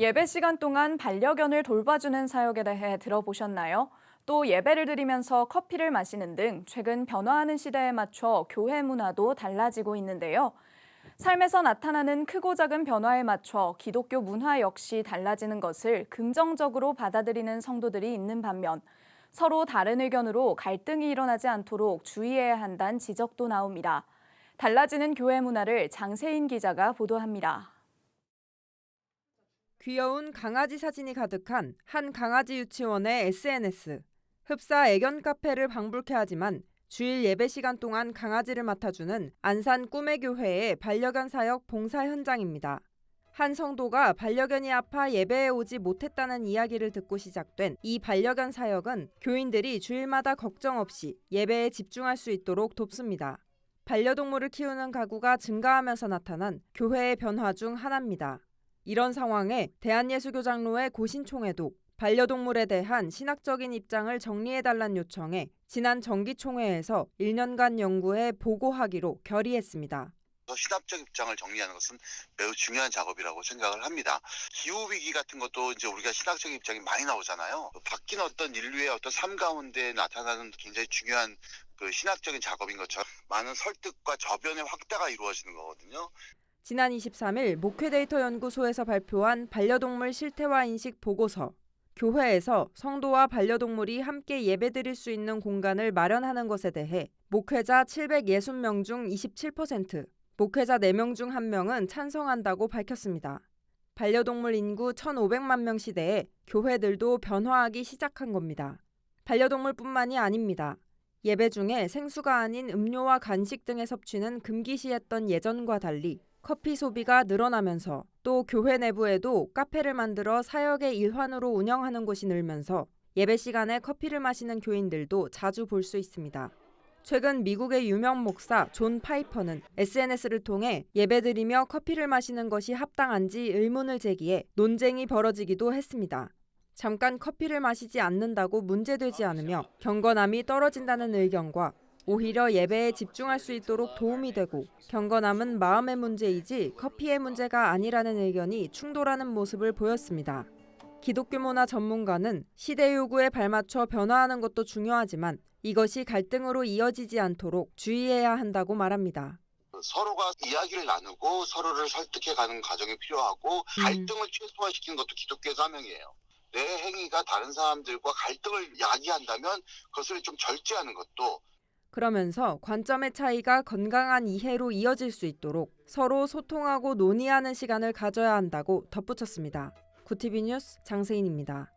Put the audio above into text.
예배 시간 동안 반려견을 돌봐주는 사역에 대해 들어보셨나요? 또 예배를 드리면서 커피를 마시는 등 최근 변화하는 시대에 맞춰 교회 문화도 달라지고 있는데요. 삶에서 나타나는 크고 작은 변화에 맞춰 기독교 문화 역시 달라지는 것을 긍정적으로 받아들이는 성도들이 있는 반면 서로 다른 의견으로 갈등이 일어나지 않도록 주의해야 한다는 지적도 나옵니다. 달라지는 교회 문화를 장세인 기자가 보도합니다. 귀여운 강아지 사진이 가득한 한 강아지 유치원의 SNS. 흡사 애견 카페를 방불케 하지만 주일 예배 시간 동안 강아지를 맡아주는 안산 꿈의 교회의 반려견 사역 봉사 현장입니다. 한 성도가 반려견이 아파 예배에 오지 못했다는 이야기를 듣고 시작된 이 반려견 사역은 교인들이 주일마다 걱정 없이 예배에 집중할 수 있도록 돕습니다. 반려동물을 키우는 가구가 증가하면서 나타난 교회의 변화 중 하나입니다. 이런 상황에 대한예수교장로회 고신총회도 반려동물에 대한 신학적인 입장을 정리해달란 요청에 지난 정기총회에서 1년간 연구해 보고하기로 결의했습니다. 신학적 입장을 정리하는 것은 매우 중요한 작업이라고 생각을 합니다. 기후 위기 같은 것도 이제 우리가 신학적 입장이 많이 나오잖아요. 바뀐 어떤 인류의 어떤 삶 가운데 나타나는 굉장히 중요한 그 신학적인 작업인 것처럼 많은 설득과 저변의 확대가 이루어지는 거거든요. 지난 23일 목회데이터 연구소에서 발표한 반려동물 실태와 인식 보고서. 교회에서 성도와 반려동물이 함께 예배드릴 수 있는 공간을 마련하는 것에 대해 목회자 760명 중 27%, 목회자 4명 중 1명은 찬성한다고 밝혔습니다. 반려동물 인구 1,500만 명 시대에 교회들도 변화하기 시작한 겁니다. 반려동물뿐만이 아닙니다. 예배 중에 생수가 아닌 음료와 간식 등의 섭취는 금기시했던 예전과 달리 커피 소비가 늘어나면서 또 교회 내부에도 카페를 만들어 사역의 일환으로 운영하는 곳이 늘면서 예배 시간에 커피를 마시는 교인들도 자주 볼 수 있습니다. 최근 미국의 유명 목사 존 파이퍼는 SNS를 통해 예배드리며 커피를 마시는 것이 합당한지 의문을 제기해 논쟁이 벌어지기도 했습니다. 잠깐 커피를 마시지 않는다고 문제되지 않으며 경건함이 떨어진다는 의견과 오히려 예배에 집중할 수 있도록 도움이 되고 경건함은 마음의 문제이지 커피의 문제가 아니라는 의견이 충돌하는 모습을 보였습니다. 기독교 문화 전문가는 시대 요구에 발맞춰 변화하는 것도 중요하지만 이것이 갈등으로 이어지지 않도록 주의해야 한다고 말합니다. 서로가 이야기를 나누고 서로를 설득해가는 과정이 필요하고 갈등을 최소화시키는 것도 기독교의 사명이에요. 내 행위가 다른 사람들과 갈등을 야기한다면 그것을 좀 절제하는 것도 그러면서 관점의 차이가 건강한 이해로 이어질 수 있도록 서로 소통하고 논의하는 시간을 가져야 한다고 덧붙였습니다. 구티비 뉴스 장세인입니다.